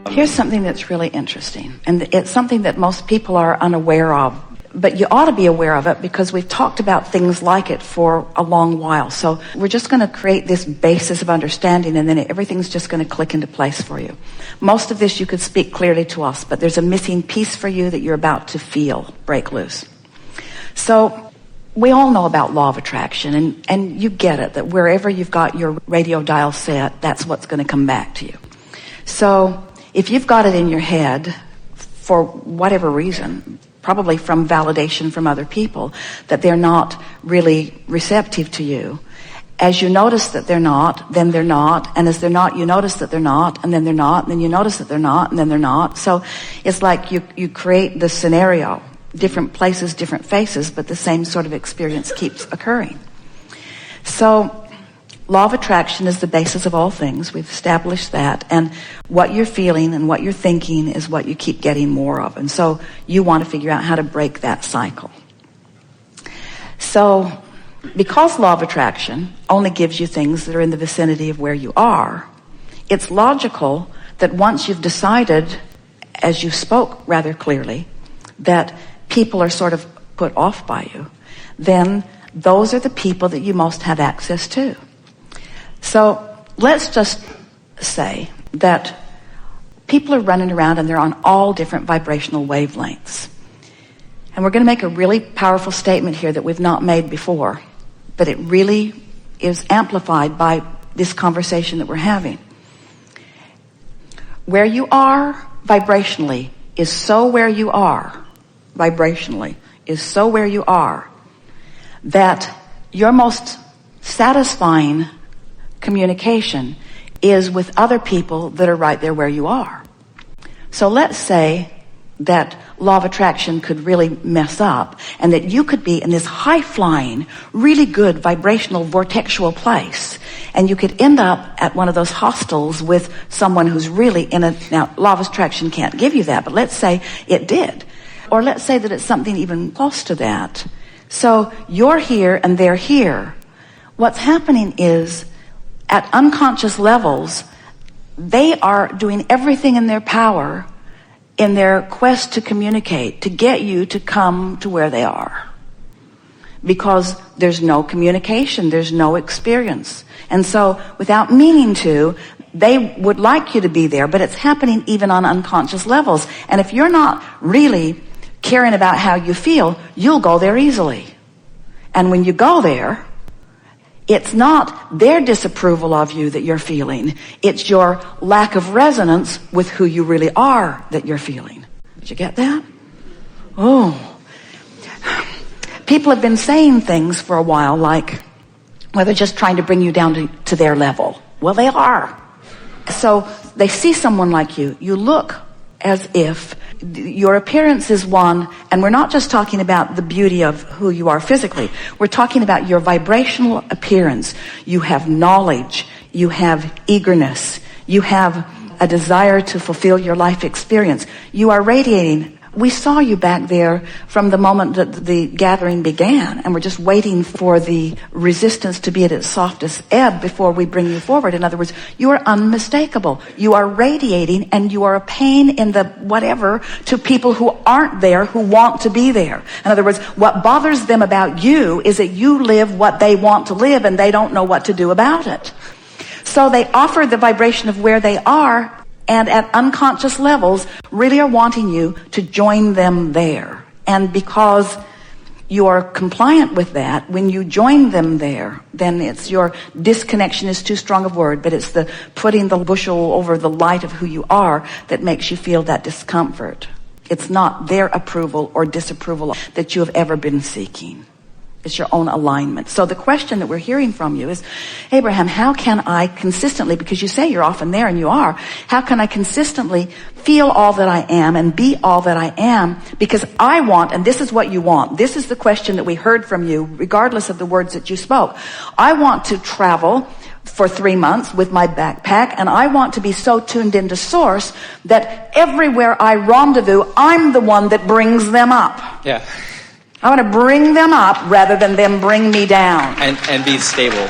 Here's something that's really interesting, and it's something that most people are unaware of, but you ought to be aware of it because we've talked about things like it for a long while. So we're just going to create this basis of understanding, and then everything's just going to click into place for you. Most of this you could speak clearly to us, but there's a missing piece for you that you're about to feel break loose. So we all know about law of attraction, and you get it, that wherever you've got your radio dial set, that's what's going to come back to you. So if you've got it in your head, for whatever reason, probably from validation from other people, that they're not really receptive to you, as you notice that they're not, then they're not, and as they're not, you notice that they're not, and then they're not, and then you notice that they're not, and then they're not. So it's like you create the scenario, different places, different faces, but the same sort of experience keeps occurring. So law of attraction is the basis of all things. We've established that. And what you're feeling and what you're thinking is what you keep getting more of. And so you want to figure out how to break that cycle. So because law of attraction only gives you things that are in the vicinity of where you are, it's logical that once you've decided, as you spoke rather clearly, that people are sort of put off by you, then those are the people that you most have access to. So let's just say that people are running around and they're on all different vibrational wavelengths. And we're going to make a really powerful statement here that we've not made before, but it really is amplified by this conversation that we're having. Where you are vibrationally is so where you are, vibrationally, is so where you are, that your most satisfying communication is with other people that are right there where you are. So let's say that law of attraction could really mess up, and that you could be in this high-flying, really good vibrational vortexual place, and you could end up at one of those hostels with someone who's really in a... Now, law of attraction can't give you that, but let's say it did. Or let's say that it's something even close to that. So you're here and they're here. What's happening is, at unconscious levels, they are doing everything in their power in their quest to communicate, to get you to come to where they are. Because there's no communication, there's no experience. And so, without meaning to, they would like you to be there, but it's happening even on unconscious levels. And if you're not really caring about how you feel, you'll go there easily. And when you go there, it's not their disapproval of you that you're feeling. It's your lack of resonance with who you really are that you're feeling. Did you get that? Oh. People have been saying things for a while like, well, they're just trying to bring you down to their level. Well, they are. So they see someone like you. You look as if your appearance is one, and we're not just talking about the beauty of who you are physically. We're talking about your vibrational appearance. You have knowledge. You have eagerness. You have a desire to fulfill your life experience. You are radiating. We saw you back there from the moment that the gathering began, and we're just waiting for the resistance to be at its softest ebb before we bring you forward. In other words, you are unmistakable. You are radiating, and you are a pain in the whatever to people who aren't there, who want to be there. In other words, what bothers them about you is that you live what they want to live, and they don't know what to do about it. So they offer the vibration of where they are, and at unconscious levels really are wanting you to join them there. And because you are compliant with that, when you join them there, then it's your disconnection is too strong a word, but it's the putting the bushel over the light of who you are that makes you feel that discomfort. It's not their approval or disapproval that you have ever been seeking. It's your own alignment. So the question that we're hearing from you is, Abraham, how can I consistently, because you say you're often there and you are, how can I consistently feel all that I am and be all that I am? Because I want, and this is what you want, this is the question that we heard from you, regardless of the words that you spoke. I want to travel for 3 months with my backpack, and I want to be so tuned into Source that everywhere I rendezvous, I'm the one that brings them up. Yeah. I want to bring them up rather than them bring me down. And be stable.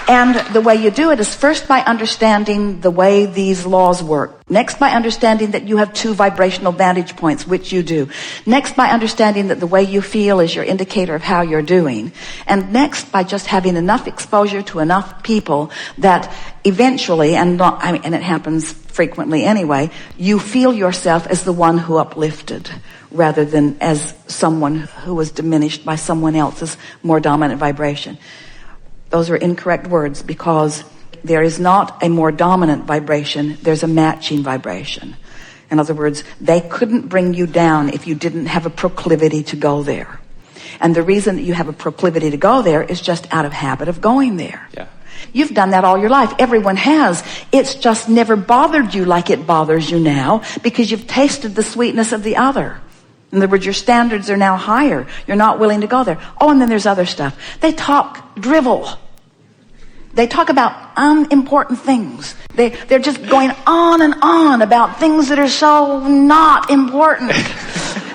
And the way you do it is first by understanding the way these laws work. Next, by understanding that you have 2 vibrational vantage points, which you do. Next, by understanding that the way you feel is your indicator of how you're doing. And next, by just having enough exposure to enough people that eventually, and it happens frequently anyway, you feel yourself as the one who uplifted rather than as someone who was diminished by someone else's more dominant vibration. Those are incorrect words, because there is not a more dominant vibration, there's a matching vibration. In other words, they couldn't bring you down if you didn't have a proclivity to go there. And the reason that you have a proclivity to go there is just out of habit of going there. Yeah. You've done that all your life. Everyone has. It's just never bothered you like it bothers you now, because you've tasted the sweetness of the other. In other words, your standards are now higher. You're not willing to go there. Oh, and then there's other stuff. They talk drivel. They talk about unimportant things. They're just going on and on about things that are so not important.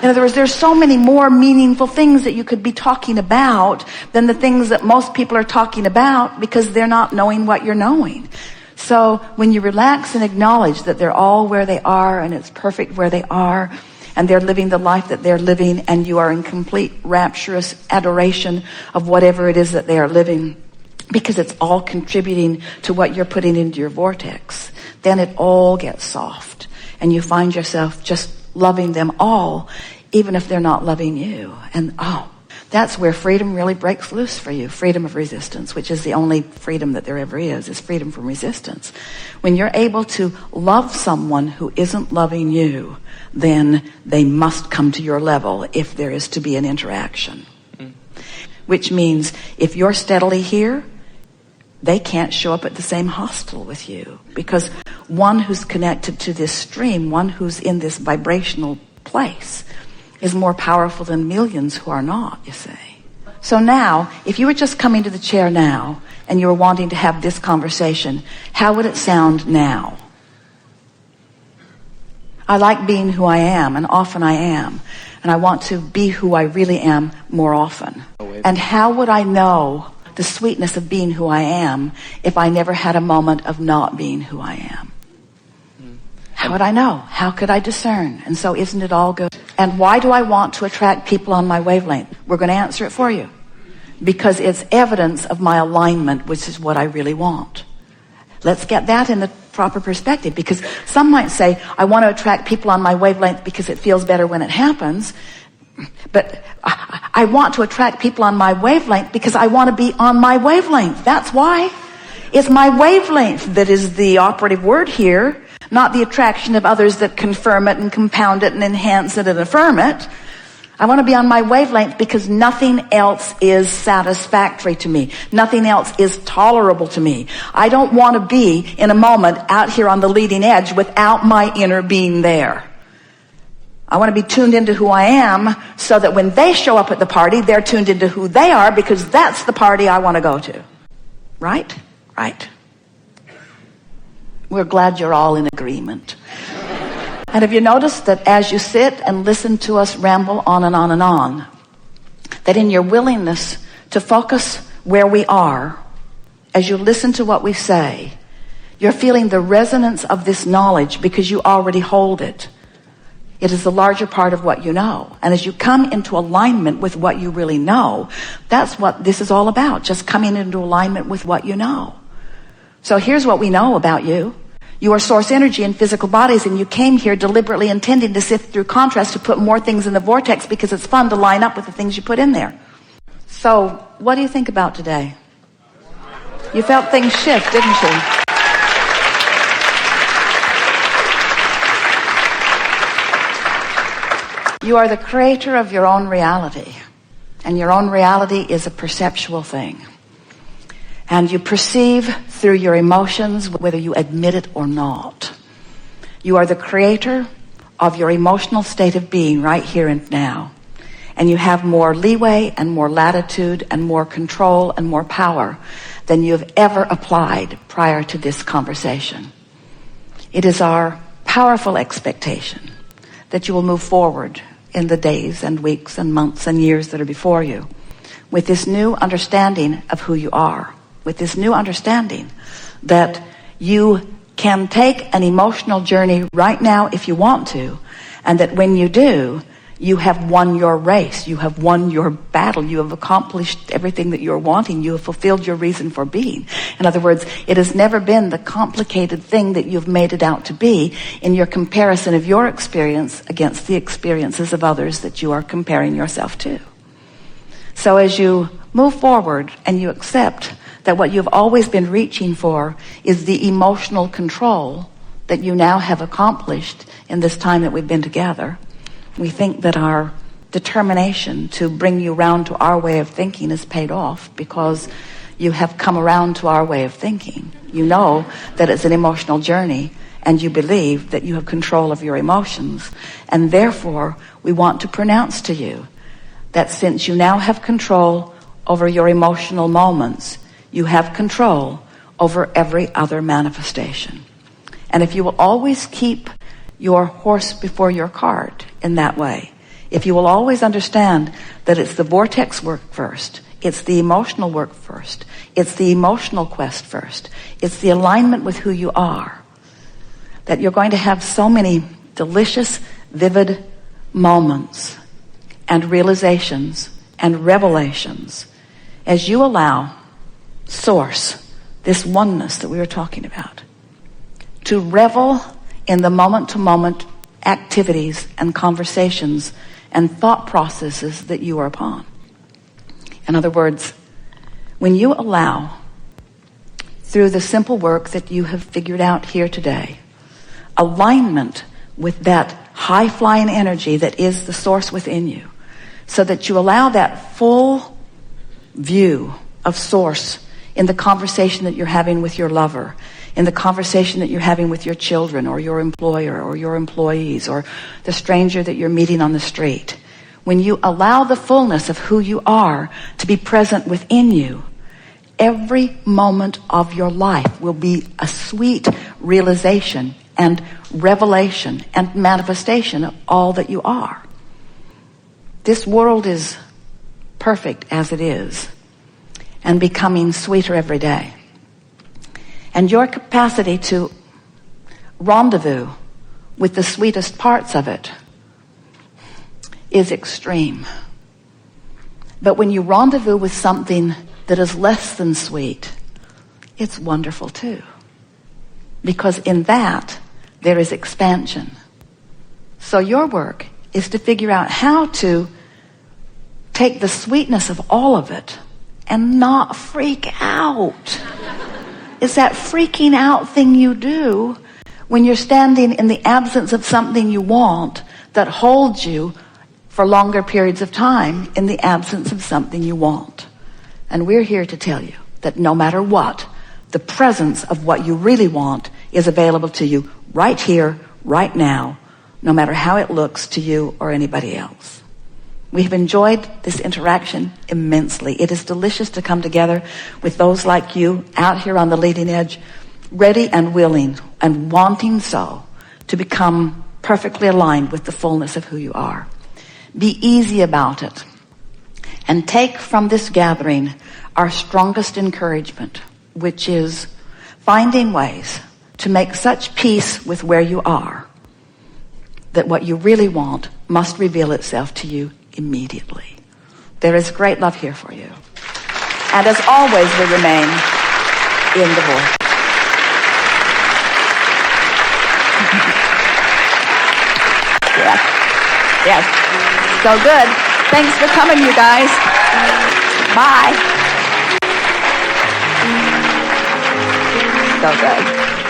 In other words, there's so many more meaningful things that you could be talking about than the things that most people are talking about, because they're not knowing what you're knowing. So when you relax and acknowledge that they're all where they are and it's perfect where they are, and they're living the life that they're living, and you are in complete rapturous adoration of whatever it is that they are living, because it's all contributing to what you're putting into your vortex, then it all gets soft. And you find yourself just loving them all, even if they're not loving you. And that's where freedom really breaks loose for you. Freedom of resistance, which is the only freedom that there ever is freedom from resistance. When you're able to love someone who isn't loving you, then they must come to your level if there is to be an interaction. Which means if you're steadily here, they can't show up at the same hospital with you, because one who's connected to this stream, one who's in this vibrational place, is more powerful than millions who are not, you see. So now, if you were just coming to the chair now and you were wanting to have this conversation, how would it sound now? I like being who I am, and often I am. And I want to be who I really am more often. And how would I know the sweetness of being who I am if I never had a moment of not being who I am? How would I know? How could I discern? And so isn't it all good? And why do I want to attract people on my wavelength? We're going to answer it for you. Because it's evidence of my alignment, which is what I really want. Let's get that in the proper perspective, because some might say, I want to attract people on my wavelength because it feels better when it happens. But I want to attract people on my wavelength because I want to be on my wavelength. That's why. It's my wavelength that is the operative word here, not the attraction of others that confirm it and compound it and enhance it and affirm it. I want to be on my wavelength because nothing else is satisfactory to me. Nothing else is tolerable to me. I don't want to be in a moment out here on the leading edge without my inner being there. I want to be tuned into who I am so that when they show up at the party, they're tuned into who they are, because that's the party I want to go to. Right? Right. We're glad you're all in agreement. And have you noticed that as you sit and listen to us ramble on and on and on, that in your willingness to focus where we are, as you listen to what we say, you're feeling the resonance of this knowledge because you already hold it. It is the larger part of what you know. And as you come into alignment with what you really know, that's what this is all about, just coming into alignment with what you know. So here's what we know about you. You are source energy in physical bodies, and you came here deliberately intending to sift through contrast, to put more things in the vortex because it's fun to line up with the things you put in there. So what do you think about today? You felt things shift, didn't you? You are the creator of your own reality, and your own reality is a perceptual thing. And you perceive through your emotions, whether you admit it or not. You are the creator of your emotional state of being right here and now. And you have more leeway and more latitude and more control and more power than you have ever applied prior to this conversation. It is our powerful expectation that you will move forward in the days and weeks and months and years that are before you with this new understanding of who you are. With this new understanding that you can take an emotional journey right now if you want to, and that when you do, you have won your race, you have won your battle, you have accomplished everything that you're wanting, you have fulfilled your reason for being. In other words, it has never been the complicated thing that you've made it out to be in your comparison of your experience against the experiences of others that you are comparing yourself to. So as you move forward and you accept that what you've always been reaching for is the emotional control that you now have accomplished in this time that we've been together, we think that our determination to bring you round to our way of thinking is paid off, because you have come around to our way of thinking. You know that it's an emotional journey, and you believe that you have control of your emotions. And therefore, we want to pronounce to you that since you now have control over your emotional moments, you have control over every other manifestation. And if you will always keep your horse before your cart in that way, if you will always understand that it's the vortex work first, it's the emotional work first, it's the emotional quest first, it's the alignment with who you are, that you're going to have so many delicious, vivid moments and realizations and revelations as you allow Source, this oneness that we were talking about, to revel in the moment-to-moment activities and conversations and thought processes that you are upon. In other words, when you allow, through the simple work that you have figured out here today, alignment with that high-flying energy that is the source within you, so that you allow that full view of source in the conversation that you're having with your lover, in the conversation that you're having with your children or your employer or your employees or the stranger that you're meeting on the street. When you allow the fullness of who you are to be present within you, every moment of your life will be a sweet realization and revelation and manifestation of all that you are. This world is perfect as it is, and becoming sweeter every day. And your capacity to rendezvous with the sweetest parts of it is extreme. But when you rendezvous with something that is less than sweet, it's wonderful too. Because in that, there is expansion. So your work is to figure out how to take the sweetness of all of it and not freak out. It's that freaking out thing you do when you're standing in the absence of something you want that holds you for longer periods of time in the absence of something you want. And we're here to tell you that no matter what, the presence of what you really want is available to you right here, right now, no matter how it looks to you or anybody else. We have enjoyed this interaction immensely. It is delicious to come together with those like you out here on the leading edge, ready and willing and wanting so to become perfectly aligned with the fullness of who you are. Be easy about it and take from this gathering our strongest encouragement, which is finding ways to make such peace with where you are that what you really want must reveal itself to you immediately. There is great love here for you. And as always, we remain in the voice. Yes. Yes. So good. Thanks for coming, you guys. Bye. So good.